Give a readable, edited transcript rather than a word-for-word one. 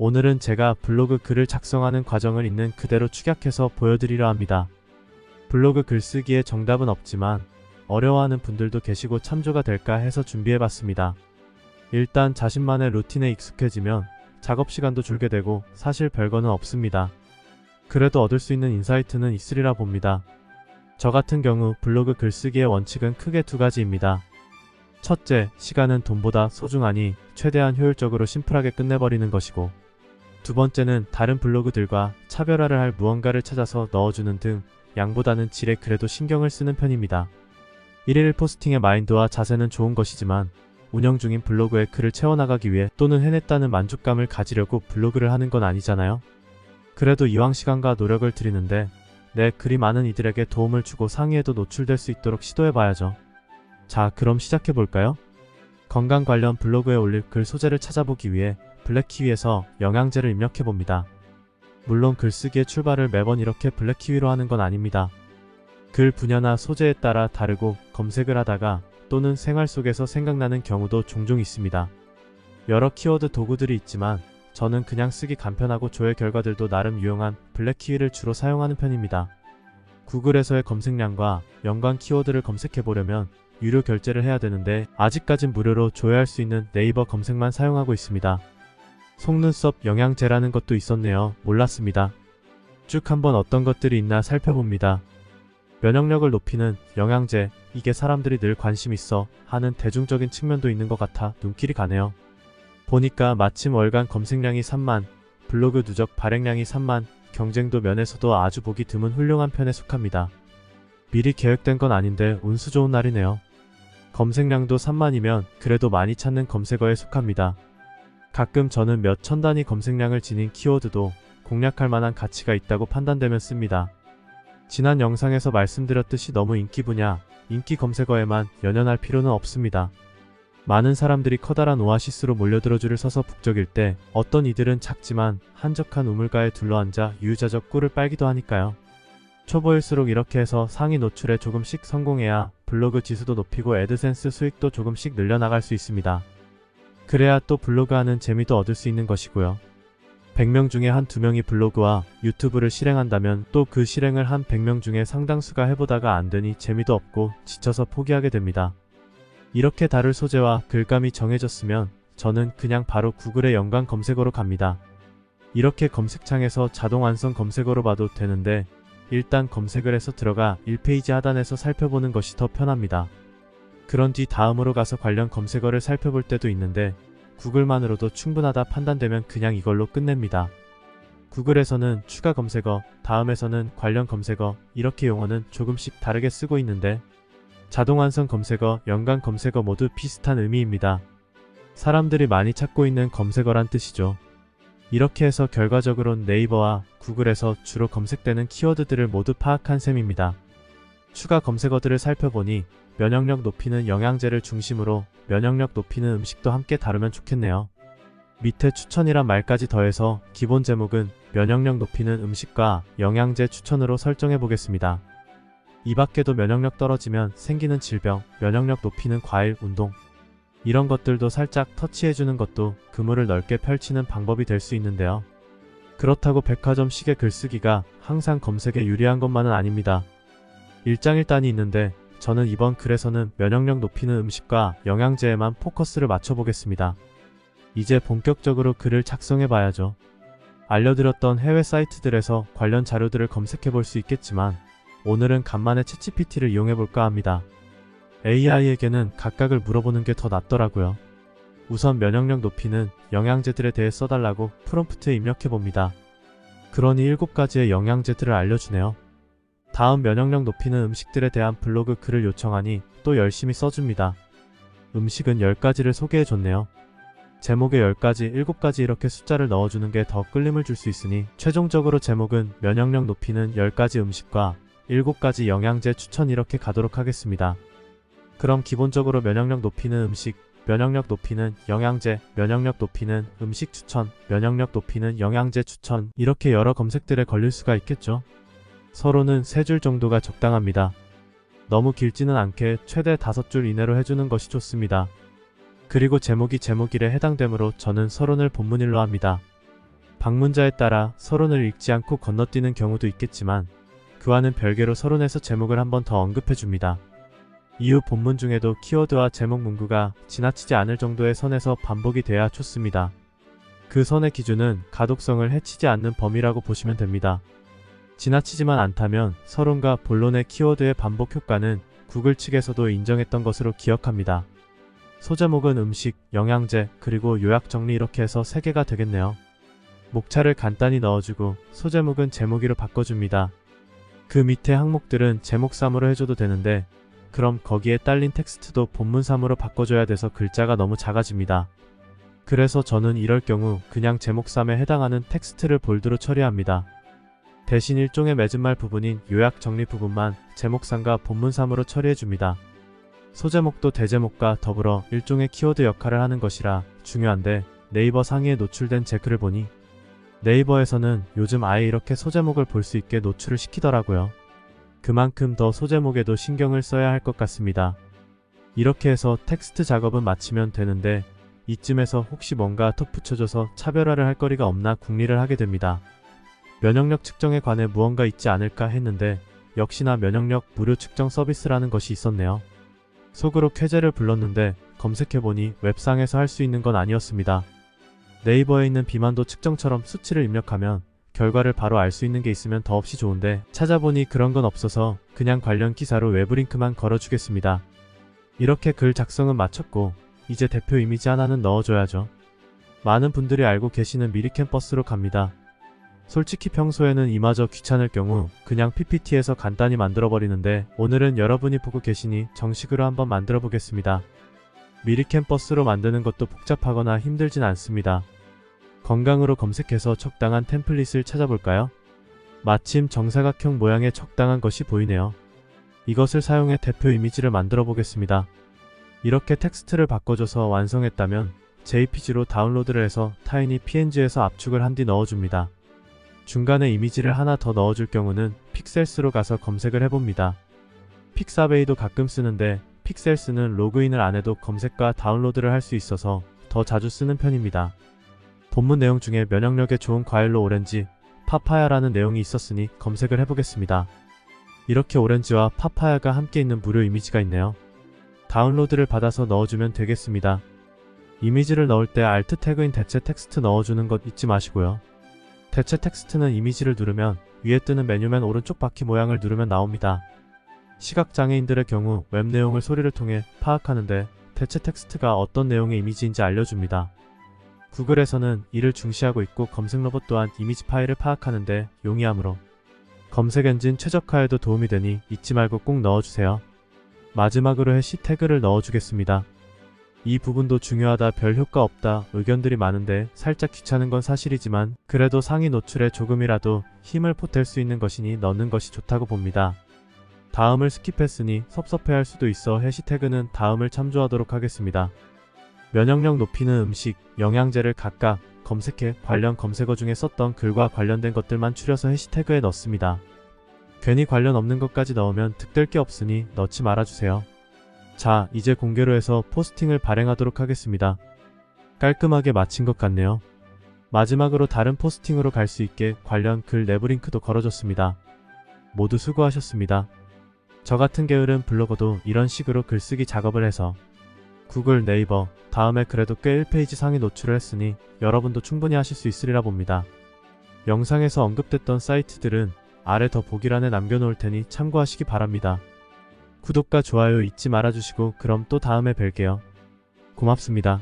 오늘은 제가 블로그 글을 작성하는 과정을 있는 그대로 축약해서 보여드리려 합니다. 블로그 글쓰기에 정답은 없지만 어려워하는 분들도 계시고 참조가 될까 해서 준비해봤습니다. 일단 자신만의 루틴에 익숙해지면 작업시간도 줄게 되고 사실 별거는 없습니다. 그래도 얻을 수 있는 인사이트는 있으리라 봅니다. 저 같은 경우 블로그 글쓰기의 원칙은 크게 두 가지입니다. 첫째, 시간은 돈보다 소중하니 최대한 효율적으로 심플하게 끝내버리는 것이고, 두 번째는 다른 블로그들과 차별화를 할 무언가를 찾아서 넣어주는 등 양보다는 질에 그래도 신경을 쓰는 편입니다. 일일 포스팅의 마인드와 자세는 좋은 것이지만 운영 중인 블로그에 글을 채워나가기 위해 또는 해냈다는 만족감을 가지려고 블로그를 하는 건 아니잖아요. 그래도 이왕 시간과 노력을 들이는데 내 글이 많은 이들에게 도움을 주고 상위에도 노출될 수 있도록 시도해봐야죠. 자, 그럼 시작해볼까요? 건강 관련 블로그에 올릴 글 소재를 찾아보기 위해 블랙키위에서 영양제를 입력해봅니다. 물론 글쓰기의 출발을 매번 이렇게 블랙키위로 하는 건 아닙니다. 글 분야나 소재에 따라 다르고 검색을 하다가 또는 생활 속에서 생각나는 경우도 종종 있습니다. 여러 키워드 도구들이 있지만 저는 그냥 쓰기 간편하고 조회 결과들도 나름 유용한 블랙키위를 주로 사용하는 편입니다. 구글에서의 검색량과 연관 키워드를 검색해보려면 유료 결제를 해야 되는데 아직까진 무료로 조회할 수 있는 네이버 검색만 사용하고 있습니다. 속눈썹 영양제라는 것도 있었네요. 몰랐습니다. 쭉 한번 어떤 것들이 있나 살펴봅니다. 면역력을 높이는 영양제, 이게 사람들이 늘 관심 있어 하는 대중적인 측면도 있는 것 같아 눈길이 가네요. 보니까 마침 월간 검색량이 3만, 블로그 누적 발행량이 3만, 경쟁도 면에서도 아주 보기 드문 훌륭한 편에 속합니다. 미리 계획된 건 아닌데 운수 좋은 날이네요. 검색량도 3만이면 그래도 많이 찾는 검색어에 속합니다. 가끔 저는 몇 천 단위 검색량을 지닌 키워드도 공략할 만한 가치가 있다고 판단되면 씁니다. 지난 영상에서 말씀드렸듯이 너무 인기 분야, 인기 검색어에만 연연할 필요는 없습니다. 많은 사람들이 커다란 오아시스로 몰려들어 줄을 서서 북적일 때 어떤 이들은 작지만 한적한 우물가에 둘러앉아 유유자적 꿀을 빨기도 하니까요. 초보일수록 이렇게 해서 상위 노출에 조금씩 성공해야 블로그 지수도 높이고 애드센스 수익도 조금씩 늘려나갈 수 있습니다. 그래야 또 블로그 하는 재미도 얻을 수 있는 것이고요. 100명 중에 한 2명이 블로그와 유튜브를 실행한다면 또 그 실행을 한 100명 중에 상당수가 해보다가 안되니 재미도 없고 지쳐서 포기하게 됩니다. 이렇게 다룰 소재와 글감이 정해졌으면 저는 그냥 바로 구글의 연관 검색어로 갑니다. 이렇게 검색창에서 자동 완성 검색어로 봐도 되는데 일단 검색을 해서 들어가 1페이지 하단에서 살펴보는 것이 더 편합니다. 그런 뒤 다음으로 가서 관련 검색어를 살펴볼 때도 있는데 구글만으로도 충분하다 판단되면 그냥 이걸로 끝냅니다. 구글에서는 추가 검색어, 다음에서는 관련 검색어, 이렇게 용어는 조금씩 다르게 쓰고 있는데 자동 완성 검색어, 연관 검색어 모두 비슷한 의미입니다. 사람들이 많이 찾고 있는 검색어란 뜻이죠. 이렇게 해서 결과적으론 네이버와 구글에서 주로 검색되는 키워드들을 모두 파악한 셈입니다. 추가 검색어들을 살펴보니 면역력 높이는 영양제를 중심으로 면역력 높이는 음식도 함께 다루면 좋겠네요. 밑에 추천이란 말까지 더해서 기본 제목은 면역력 높이는 음식과 영양제 추천으로 설정해 보겠습니다. 이 밖에도 면역력 떨어지면 생기는 질병, 면역력 높이는 과일, 운동, 이런 것들도 살짝 터치해주는 것도 그물을 넓게 펼치는 방법이 될 수 있는데요. 그렇다고 백화점 시계 글쓰기가 항상 검색에 유리한 것만은 아닙니다. 일장일단이 있는데 저는 이번 글에서는 면역력 높이는 음식과 영양제에만 포커스를 맞춰보겠습니다. 이제 본격적으로 글을 작성해봐야죠. 알려드렸던 해외 사이트들에서 관련 자료들을 검색해볼 수 있겠지만 오늘은 간만에 챗GPT를 이용해볼까 합니다. AI에게는 각각을 물어보는 게 더 낫더라고요. 우선 면역력 높이는 영양제들에 대해 써달라고 프롬프트에 입력해봅니다. 그러니 7가지의 영양제들을 알려주네요. 다음 면역력 높이는 음식들에 대한 블로그 글을 요청하니 또 열심히 써줍니다. 음식은 10가지를 소개해줬네요. 제목에 10가지, 7가지 이렇게 숫자를 넣어주는 게 더 끌림을 줄 수 있으니 최종적으로 제목은 면역력 높이는 10가지 음식과 7가지 영양제 추천 이렇게 가도록 하겠습니다. 그럼 기본적으로 면역력 높이는 음식, 면역력 높이는 영양제, 면역력 높이는 음식 추천, 면역력 높이는 영양제 추천 이렇게 여러 검색들에 걸릴 수가 있겠죠. 서로는 3줄 정도가 적당합니다. 너무 길지는 않게 최대 5줄 이내로 해주는 것이 좋습니다. 그리고 제목이 제목일에 해당되므로 저는 서론을 본문일로 합니다. 방문자에 따라 서론을 읽지 않고 건너뛰는 경우도 있겠지만 그와는 별개로 서론에서 제목을 한 번 더 언급해줍니다. 이후 본문 중에도 키워드와 제목 문구가 지나치지 않을 정도의 선에서 반복이 돼야 좋습니다. 그 선의 기준은 가독성을 해치지 않는 범위라고 보시면 됩니다. 지나치지만 않다면 서론과 본론의 키워드의 반복 효과는 구글 측에서도 인정했던 것으로 기억합니다. 소제목은 음식, 영양제, 그리고 요약 정리 이렇게 해서 3개가 되겠네요. 목차를 간단히 넣어주고 소제목은 제목이로 바꿔줍니다. 그 밑에 항목들은 제목 3으로 해줘도 되는데 그럼 거기에 딸린 텍스트도 본문 3으로 바꿔줘야 돼서 글자가 너무 작아집니다. 그래서 저는 이럴 경우 그냥 제목 3에 해당하는 텍스트를 볼드로 처리합니다. 대신 일종의 맺은말 부분인 요약 정리 부분만 제목 3과 본문 3으로 처리해줍니다. 소제목도 대제목과 더불어 일종의 키워드 역할을 하는 것이라 중요한데 네이버 상위에 노출된 제 글을 보니 네이버에서는 요즘 아예 이렇게 소제목을 볼 수 있게 노출을 시키더라고요. 그만큼 더 소제목에도 신경을 써야 할 것 같습니다. 이렇게 해서 텍스트 작업은 마치면 되는데 이쯤에서 혹시 뭔가 덧 붙여줘서 차별화를 할 거리가 없나 궁리를 하게 됩니다. 면역력 측정에 관해 무언가 있지 않을까 했는데 역시나 면역력 무료 측정 서비스라는 것이 있었네요. 속으로 쾌재를 불렀는데 검색해보니 웹상에서 할 수 있는 건 아니었습니다. 네이버에 있는 비만도 측정처럼 수치를 입력하면 결과를 바로 알 수 있는 게 있으면 더없이 좋은데 찾아보니 그런 건 없어서 그냥 관련 기사로 외부 링크만 걸어주겠습니다. 이렇게 글 작성은 마쳤고 이제 대표 이미지 하나는 넣어줘야죠. 많은 분들이 알고 계시는 미리캠퍼스로 갑니다. 솔직히 평소에는 이마저 귀찮을 경우 그냥 PPT에서 간단히 만들어버리는데 오늘은 여러분이 보고 계시니 정식으로 한번 만들어 보겠습니다. 미리캠퍼스로 만드는 것도 복잡하거나 힘들진 않습니다. 건강으로 검색해서 적당한 템플릿을 찾아볼까요? 마침 정사각형 모양의 적당한 것이 보이네요. 이것을 사용해 대표 이미지를 만들어 보겠습니다. 이렇게 텍스트를 바꿔줘서 완성했다면 JPG로 다운로드를 해서 타이니 PNG에서 압축을 한 뒤 넣어줍니다. 중간에 이미지를 하나 더 넣어줄 경우는 픽셀스로 가서 검색을 해봅니다. 픽사베이도 가끔 쓰는데 픽셀스는 로그인을 안 해도 검색과 다운로드를 할 수 있어서 더 자주 쓰는 편입니다. 본문 내용 중에 면역력에 좋은 과일로 오렌지, 파파야라는 내용이 있었으니 검색을 해보겠습니다. 이렇게 오렌지와 파파야가 함께 있는 무료 이미지가 있네요. 다운로드를 받아서 넣어주면 되겠습니다. 이미지를 넣을 때 Alt 태그인 대체 텍스트 넣어주는 것 잊지 마시고요. 대체 텍스트는 이미지를 누르면 위에 뜨는 메뉴맨 오른쪽 바퀴 모양을 누르면 나옵니다. 시각장애인들의 경우 웹 내용을 소리를 통해 파악하는데 대체 텍스트가 어떤 내용의 이미지인지 알려줍니다. 구글에서는 이를 중시하고 있고 검색 로봇 또한 이미지 파일을 파악하는데 용이하므로 검색 엔진 최적화에도 도움이 되니 잊지 말고 꼭 넣어주세요. 마지막으로 해시태그를 넣어주겠습니다. 이 부분도 중요하다, 별 효과 없다 의견들이 많은데 살짝 귀찮은 건 사실이지만 그래도 상위 노출에 조금이라도 힘을 보탤 수 있는 것이니 넣는 것이 좋다고 봅니다. 다음을 스킵했으니 섭섭해할 수도 있어 해시태그는 다음을 참조하도록 하겠습니다. 면역력 높이는 음식, 영양제를 각각 검색해 관련 검색어 중에 썼던 글과 관련된 것들만 추려서 해시태그에 넣습니다. 괜히 관련 없는 것까지 넣으면 득될 게 없으니 넣지 말아주세요. 자, 이제 공개로 해서 포스팅을 발행하도록 하겠습니다. 깔끔하게 마친 것 같네요. 마지막으로 다른 포스팅으로 갈 수 있게 관련 글 내부 링크도 걸어줬습니다. 모두 수고하셨습니다. 저 같은 게으른 블로거도 이런 식으로 글쓰기 작업을 해서 구글, 네이버, 다음에 그래도 꽤 1페이지 상위 노출을 했으니 여러분도 충분히 하실 수 있으리라 봅니다. 영상에서 언급됐던 사이트들은 아래 더보기란에 남겨놓을 테니 참고하시기 바랍니다. 구독과 좋아요 잊지 말아주시고 그럼 또 다음에 뵐게요. 고맙습니다.